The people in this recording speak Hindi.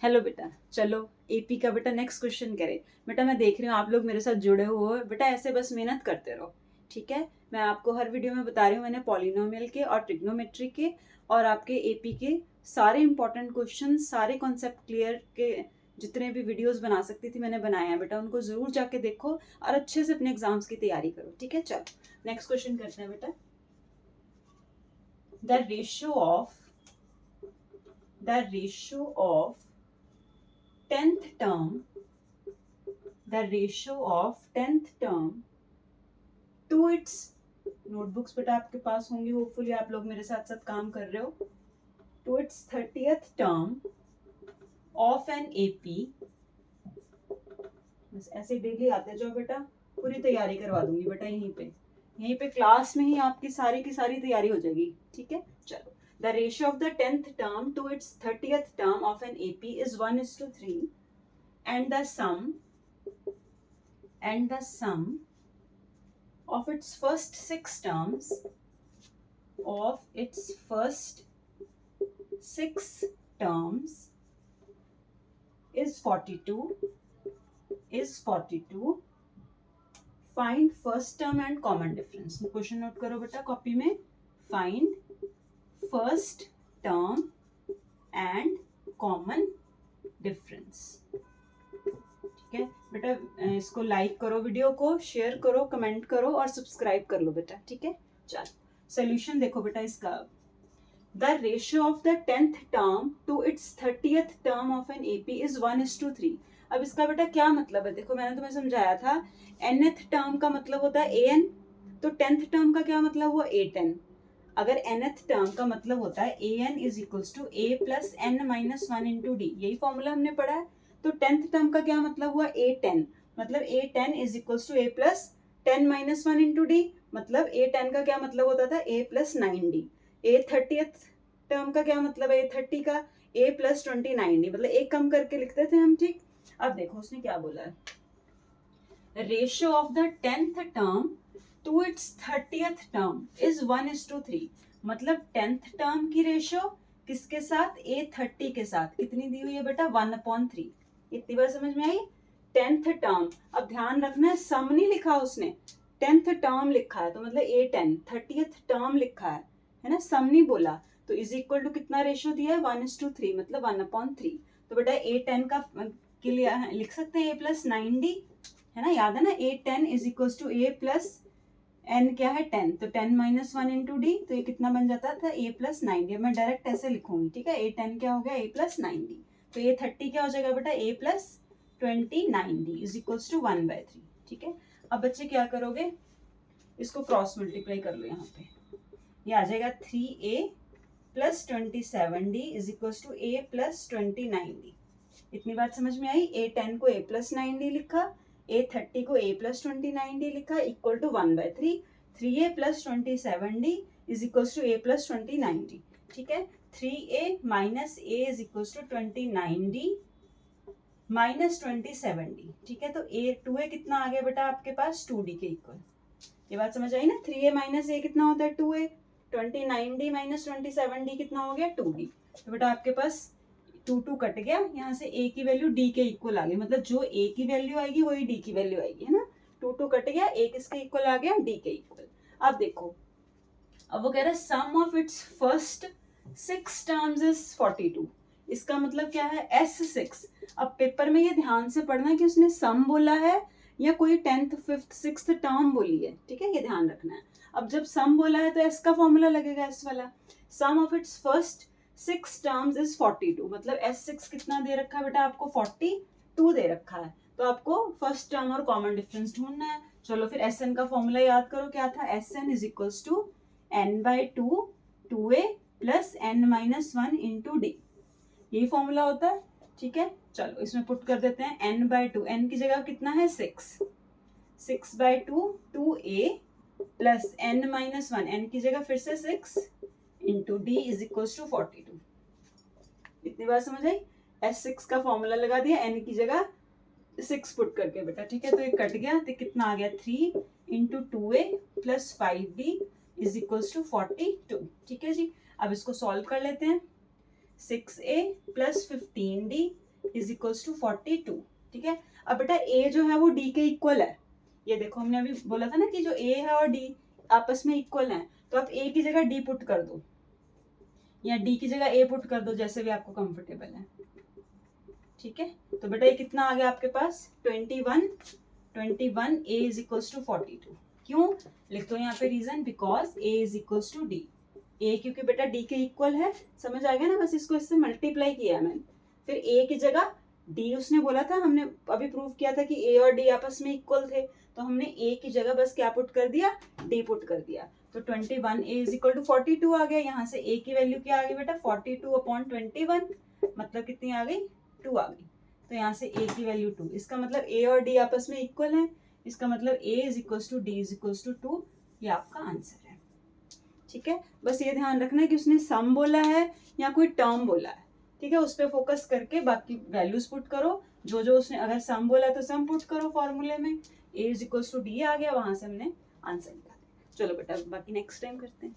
हेलो बेटा, चलो एपी का बेटा नेक्स्ट क्वेश्चन करें। बेटा मैं देख रही हूँ आप लोग मेरे साथ जुड़े हुए हो, बेटा ऐसे बस मेहनत करते रहो। ठीक है, मैं आपको हर वीडियो में बता रही हूँ, मैंने पॉलिनोमियल के और ट्रिग्नोमेट्री के और आपके एपी के सारे इंपॉर्टेंट क्वेश्चन, सारे कॉन्सेप्ट क्लियर के जितने भी वीडियोस बना सकती थी मैंने बनाए हैं। बेटा उनको जरूर जाके देखो और अच्छे से अपने एग्जाम्स की तैयारी करो। ठीक है, चलो नेक्स्ट क्वेश्चन करते हैं बेटा। The ratio of 10th term, the ratio of 10th term to its, notebooks बेटा आपके पास होंगी, होपफुली आप लोग मेरे साथ साथ काम कर रहे हो, to its 30th term of an AP। बस ऐसे डेली आते जाओ बेटा, पूरी तैयारी करवा दूंगी बेटा यहीं पे क्लास में ही आपकी सारी की सारी तैयारी हो जाएगी। ठीक है, चलो। The ratio of the 10th term to its 30th term of an AP is 1:3 and the sum of its first six terms is 42। Find first term and common difference. Question note करो बेटा कॉपी में। Find first term and common difference. ठीक है बेटा, इसको लाइक करो, वीडियो को शेयर करो, कमेंट करो और सब्सक्राइब कर लो बेटा। ठीक है, चलो सोल्यूशन देखो बेटा इसका। The ratio of the 10th term to its 30th term of an AP is 1:3। अब इसका बेटा क्या मतलब है, देखो मैंने तुम्हें समझाया था, nth टर्म का मतलब होता है an, तो 10th टर्म का क्या मतलब हुआ a10। अगर nth टर्म का मतलब होता है an is equals to a plus n minus 1 into d, यही फॉर्मूला हमने पढ़ा है। तो 10th टर्म का क्या मतलब हुआ a10, मतलब a10 is equals to a plus 10 minus 1 into d, मतलब a10 का क्या मतलब होता था a plus 9d। a 30th term का क्या मतलब है, a 30 का a प्लस 29d, मतलब एक कम करके लिखते थे हम। ठीक, अब देखो उसने क्या बोला है, ratio of the 10th term to its 30th term is 1:3। मतलब 10th टर्म की रेशियो किसके साथ, a30 के साथ, कितनी दी हुई है बेटा 1/3। इतनी बार समझ में आई। 10th टर्म, अब ध्यान रखना है सम नहीं लिखा उसने, 10th टर्म लिखा है, तो मतलब a10 30th टर्म लिखा है ना, सम नहीं बोला। तो इज इक्वल टू कितना रेशियो दिया है 1:3, मतलब 1/3। तो बेटा a10 का के लिए लिख सकते हैं a प्लस 9d, है ना, याद है ना, a10 is equal to a plus n क्या है 10, तो 10 माइनस 1 इंटू डी, तो ये कितना बन जाता था a प्लस 9d। मैं डायरेक्ट ऐसे लिखूंगी। ठीक है, a10 क्या हो गया a प्लस 9d, तो a30 क्या हो जाएगा बेटा a plus 29d is equal to 1/3। ठीक है, अब बच्चे क्या करोगे, इसको क्रॉस मल्टीप्लाई कर लो, यहाँ पे ये आ जाएगा 3a plus 27d is equal to a plus 29d। इतनी बात समझ में आई। a10 को a प्लस 9d लिखा, a30 को a प्लस 29d लिखा, equal to 1/3। 3a plus 27d is equal to a plus 29d। ठीक है, 3a minus a is equal to 29d minus 27d। ठीक है, तो a कितना आ गया बेटा आपके पास 2d के इक्वल। ये बात समझ आई ना, 3a माइनस a कितना होता है 2a, 29d माइनस 27d कितना हो गया 2d। तो बेटा आपके पास 2 कट गया, यहाँ से a की वैल्यू d के इक्वल आ गई, मतलब जो a की वैल्यू आएगी वही d की वैल्यू आएगी, है ना। 2 कट गया, a किसके इक्वल आ गया d के इक्वल। अब देखो, अब वो कह रहा है sum of its first 6 terms is 42। इसका मतलब क्या है S6। अब पेपर में ये ध्यान से पढ़ना कि उसने सम बोला है या कोई 10th 5th 6th टर्म बोली है। ठीक है, ये ध्यान रखना है। अब जब सम बोला है तो S का फॉर्मूला लगेगा S वाला। Sum of its first 6 terms is 42, मतलब S6 कितना दे रखा है बेटा आपको 42 दे रखा है, तो आपको फर्स्ट टर्म और कॉमन डिफरेंस ढूंढना है। चलो फिर Sn का फॉर्मूला याद करो, क्या था, Sn is equals to n/2 2a plus n minus 1 into d, यही फॉर्मूला होता है। ठीक है, चलो इसमें पुट कर देते हैं n/2, n की जगह कितना है 6, 6/2 2a plus n minus 1, n की जगह फिर से 6 into d is equal to 42। इतनी बात समझ आई। S6 का फॉर्मूला लगा दिया, n की जगह 6 पुट करके बेटा। ठीक है, तो ये कट गया, तो कितना आ गया 3 into 2a plus 5b is equal to 42। ठीक है जी, अब इसको सॉल्व कर लेते हैं। 6a plus 15d is equals to 42। ठीक है, अब बेटा a जो है वो d के इक्वल है। ये देखो हमने अभी बोला था ना कि जो a है और d आपस में इक्वल हैं, तो आप a की जगह d पुट कर दो या d की जगह a पुट कर दो, जैसे भी आपको कंफर्टेबल है। ठीक है, तो बेटा ये कितना आ गया आपके पास 21 a इज इक्वल्स टू 42। क्यों लिख दो यहाँ पे reason, because a is equals to d। a क्योंकि बेटा d के इक्वल है, समझ आ गया ना, बस इसको इससे मल्टीप्लाई किया है मैंने। फिर a की जगह d, उसने बोला था, हमने अभी प्रूव किया था कि a और d आपस में इक्वल थे, तो हमने a की जगह बस क्या पुट कर दिया, d पुट कर दिया। तो 21 a इज इक्वल टू 42 आ गया। यहाँ से a की वैल्यू क्या आ गई बेटा 42 अपॉन 21, मतलब कितनी आ गई 2 आ गई। तो यहाँ से a की वैल्यू 2, इसका मतलब a और d आपस में इक्वल है, इसका मतलब a is equals to d is equals to 2, ये आपका आंसर है। ठीक है, बस ये ध्यान रखना है कि उसने सम बोला है या कोई टर्म बोला है। ठीक है, उस पर फोकस करके बाकी वैल्यूज पुट करो, जो जो उसने अगर सम बोला तो सम पुट करो फॉर्मूले में, a is equals to d आ गया, वहां से हमने आंसर निकाला। चलो बेटा बाकी नेक्स्ट टाइम करते हैं।